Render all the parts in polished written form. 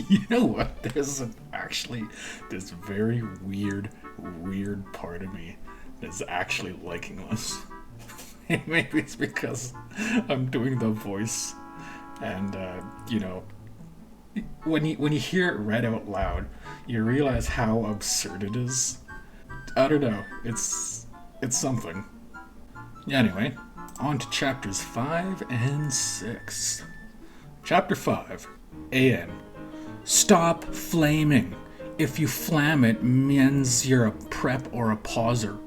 You know what? There's actually this very weird part of me that's actually liking this. Maybe it's because I'm doing the voice, and when you hear it read out loud, you realize how absurd it is. I don't know. It's something. Anyway, on to chapters 5 and 6. Chapter 5. AN. Stop flaming. If you flam it, means you're a prep or a pauser.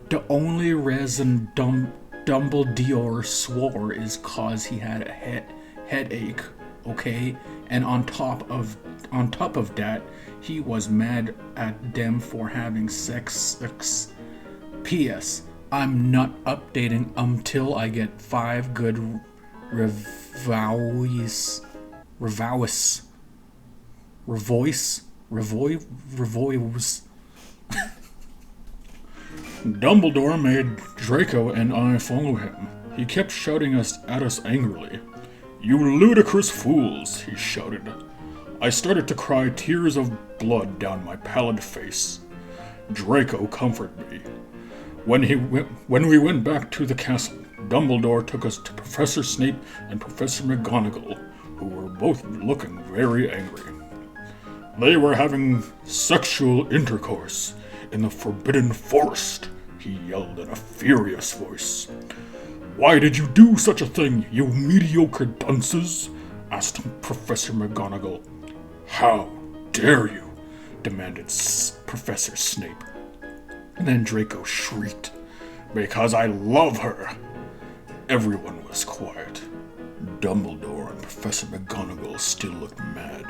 The only reason Dumbledore swore is cause he had a headache, okay? And on top of that, he was mad at them for having sex. P.S. I'm not updating until I get 5 good revoice. Dumbledore made Draco and I follow him. He kept shouting at us angrily. "You ludicrous fools," he shouted. I started to cry tears of blood down my pallid face. Draco comforted me. When we went back to the castle, Dumbledore took us to Professor Snape and Professor McGonagall, who were both looking very angry. They were having sexual intercourse in the Forbidden Forest, he yelled in a furious voice. Why did you do such a thing, you mediocre dunces? Asked Professor McGonagall. How dare you? Demanded Professor Snape. And then Draco shrieked, Because I love her! Everyone was quiet. Dumbledore and Professor McGonagall still looked mad,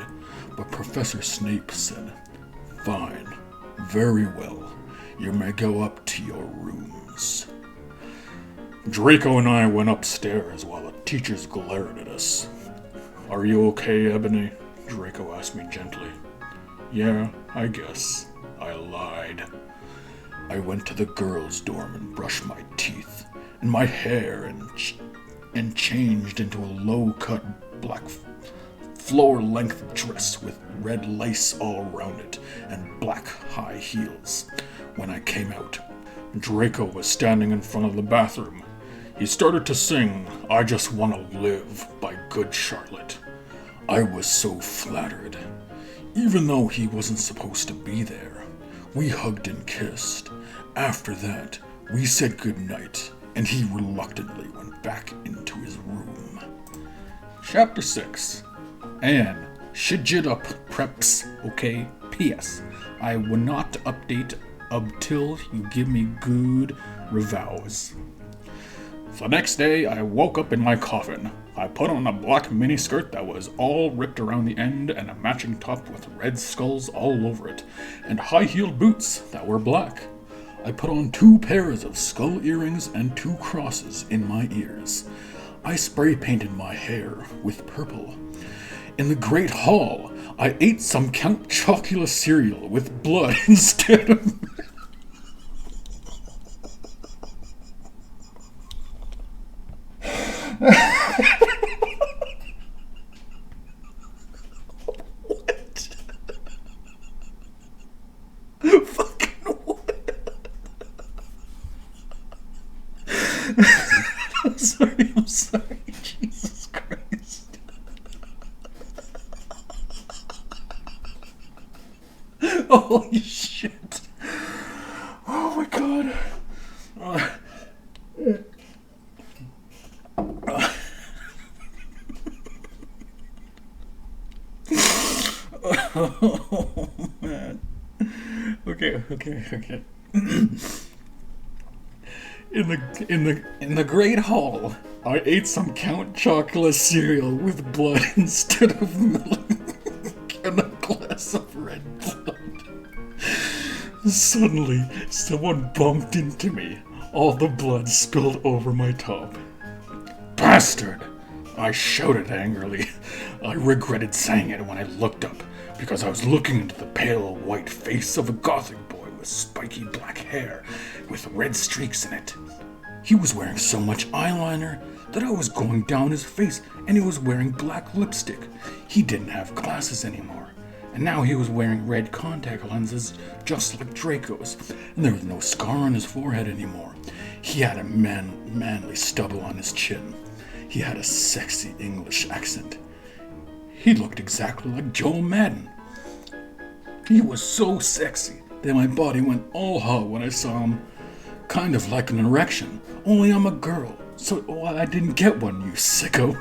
but Professor Snape said, Fine, very well, you may go up to your rooms. Draco and I went upstairs while the teachers glared at us. Are you okay, Ebony? Draco asked me gently. Yeah, I guess. I lied. I went to the girls' dorm and brushed my teeth and my hair and changed into a low-cut black floor-length dress with red lace all around it and black high heels. When I came out, Draco was standing in front of the bathroom. He started to sing I Just Wanna Live by Good Charlotte. I was so flattered. Even though he wasn't supposed to be there, we hugged and kissed. After that, we said goodnight, and he reluctantly went back into his room. Chapter 6. Anne, shit up preps, okay? P.S. I will not update until you give me good revows. The next day, I woke up in my coffin. I put on a black miniskirt that was all ripped around the end and a matching top with red skulls all over it, and high-heeled boots that were black. I put on 2 pairs of skull earrings and 2 crosses in my ears. I spray painted my hair with purple. In the Great Hall, I ate some Count Chocula cereal with blood instead of... What? Fucking what? I'm sorry, Jesus Christ. Holy shit. Oh my god. Oh man. Okay. In the Great Hall, I ate some Count Chocula cereal with blood instead of milk and a glass of red blood. Suddenly, someone bumped into me. All the blood spilled over my top. Bastard! I shouted angrily. I regretted saying it when I looked up, because I was looking into the pale white face of a gothic boy with spiky black hair with red streaks in it. He was wearing so much eyeliner that I was going down his face, and he was wearing black lipstick. He didn't have glasses anymore, and now he was wearing red contact lenses just like Draco's, and there was no scar on his forehead anymore. He had a manly stubble on his chin. He had a sexy English accent. He looked exactly like Joe Madden. He was so sexy that my body went all hot when I saw him, kind of like an erection, only I'm a girl, so I didn't get one, you sicko.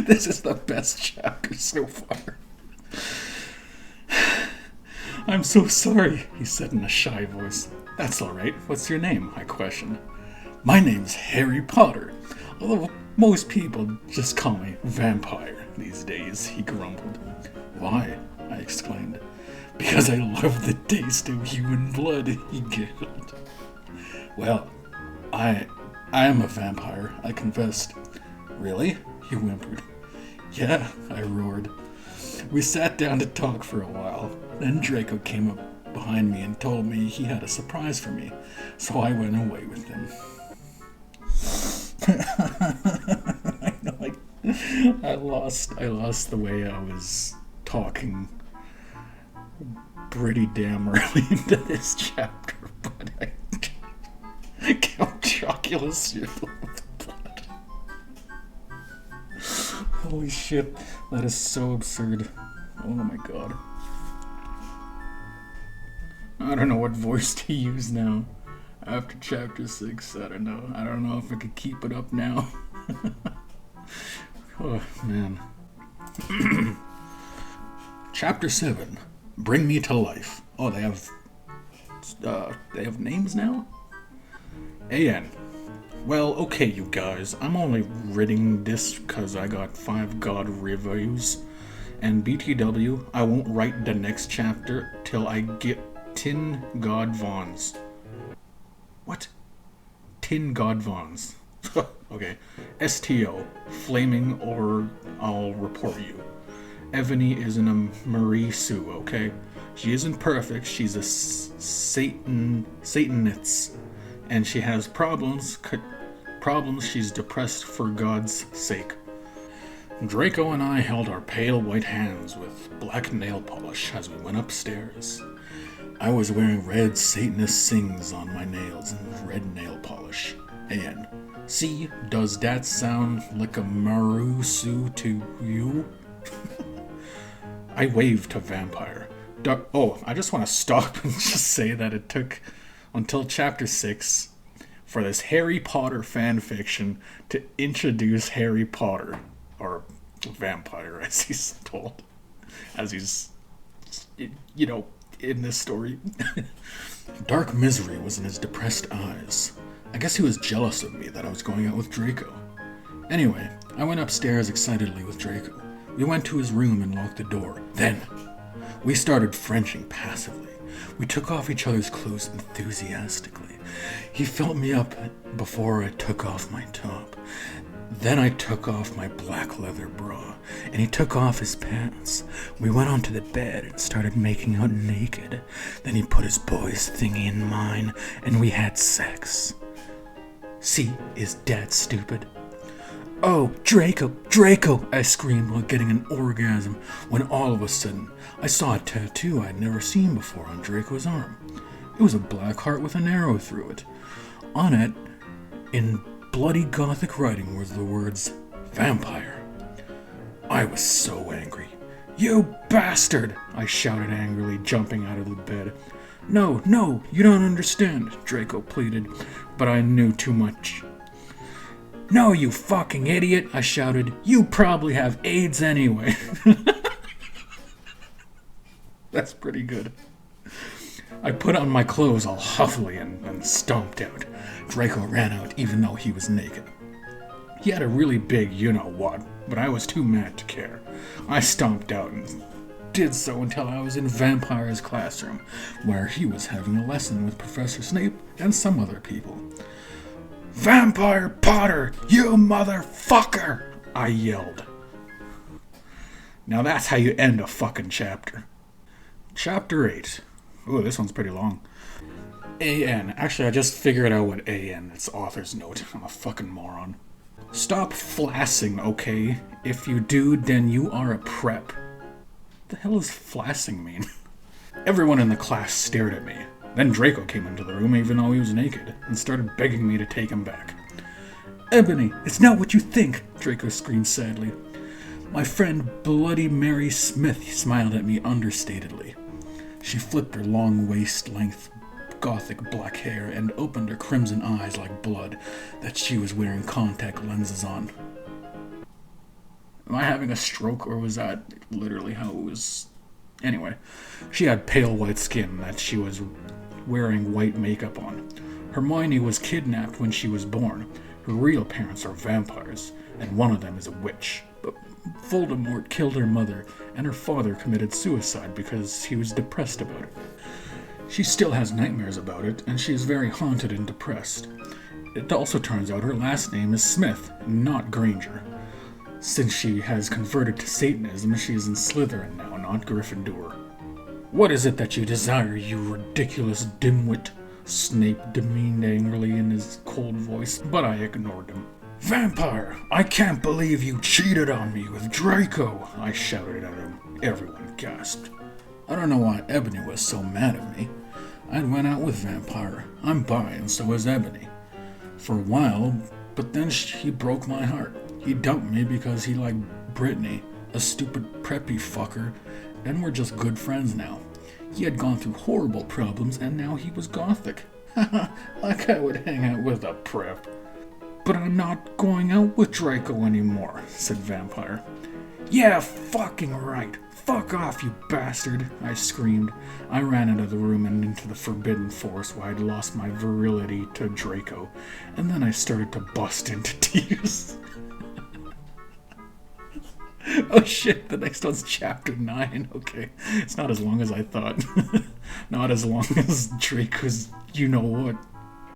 This is the best chapter so far. I'm so sorry, he said in a shy voice. That's all right. What's your name? I questioned. My name's Harry Potter, although most people just call me Vampire these days, he grumbled. Why? I exclaimed. Because I love the taste of human blood, he giggled. Well, I am a vampire, I confessed. Really? He whimpered. Yeah, I roared. We sat down to talk for a while. Then Draco came up behind me and told me he had a surprise for me, so I went away with him. I lost the way I was talking pretty damn early into this chapter, but Count Chocula's blood. Holy shit, that is so absurd. Oh my god. I don't know what voice to use now. After chapter 6, I don't know if I could keep it up now. Oh, man. Chapter 7, Bring Me to Life. Oh, they have names now? AN. Well, okay, you guys. I'm only reading this because I got 5 God reviews. And BTW, I won't write the next chapter till I get 10 God Vons. What? 10 God Vons. Okay. STO. Flaming or I'll report you. Ebony isn't a Marie Sue, okay? She isn't perfect. She's a Satanist. And she has problems. She's depressed for God's sake. Draco and I held our pale white hands with black nail polish as we went upstairs. I was wearing red Satanist sings on my nails and red nail polish. And, see, does that sound like a Marusu to you? I waved to Vampire. I just want to stop and just say that it took until chapter 6 for this Harry Potter fanfiction to introduce Harry Potter, or Vampire as he's told, as he's, in this story. Dark misery was in his depressed eyes. I guess he was jealous of me that I was going out with Draco. Anyway, I went upstairs excitedly with Draco. We went to his room and locked the door. Then, we started Frenching passively. We took off each other's clothes enthusiastically. He felt me up before I took off my top. Then I took off my black leather bra, and he took off his pants. We went onto the bed and started making out naked. Then he put his boy's thingy in mine, and we had sex. See, is Dad stupid? Oh, Draco, I screamed while getting an orgasm, when all of a sudden, I saw a tattoo I'd never seen before on Draco's arm. It was a black heart with an arrow through it. On it, in bloody gothic writing, were the words, Vampire. I was so angry. You bastard! I shouted angrily, jumping out of the bed. No, you don't understand, Draco pleaded, but I knew too much. No, you fucking idiot, I shouted. You probably have AIDS anyway. That's pretty good. I put on my clothes all huffily and stomped out. Draco ran out even though he was naked. He had a really big you-know-what, but I was too mad to care. I stomped out and did so until I was in Vampire's classroom, where he was having a lesson with Professor Snape and some other people. Vampire Potter, you motherfucker! I yelled. Now that's how you end a fucking chapter. Chapter 8. Ooh, this one's pretty long. AN. Actually, I just figured out what AN. It's author's note. I'm a fucking moron. Stop flassing, okay? If you do, then you are a prep. What the hell does flassing mean? Everyone in the class stared at me. Then Draco came into the room even though he was naked, and started begging me to take him back. Ebony, it's not what you think, Draco screamed sadly. My friend Bloody Mary Smith smiled at me understatedly. She flipped her long waist-length gothic black hair and opened her crimson eyes like blood that she was wearing contact lenses on. Am I having a stroke, or was that literally how it was? Anyway, she had pale white skin that she was wearing white makeup on. Hermione was kidnapped when she was born. Her real parents are vampires, and one of them is a witch. But Voldemort killed her mother, and her father committed suicide because he was depressed about it. She still has nightmares about it, and she is very haunted and depressed. It also turns out her last name is Smith, not Granger. Since she has converted to Satanism, she is in Slytherin now, not Gryffindor. What is it that you desire, you ridiculous dimwit? Snape demeaned angrily in his cold voice, but I ignored him. Vampire! I can't believe you cheated on me with Draco! I shouted at him. Everyone gasped. I don't know why Ebony was so mad at me. I went out with Vampire. I'm bi, and so is Ebony. For a while, but then he broke my heart. He dumped me because he liked Brittany, a stupid preppy fucker, and we're just good friends now. He had gone through horrible problems, and now he was gothic. Like I would hang out with a prep. But I'm not going out with Draco anymore, said Vampire. Yeah, fucking right. Fuck off, you bastard, I screamed. I ran out of the room and into the Forbidden Forest where I'd lost my virility to Draco, and then I started to bust into tears. Oh shit, the next one's chapter 9. Okay, it's not as long as I thought. Not as long as Draco's you-know-what.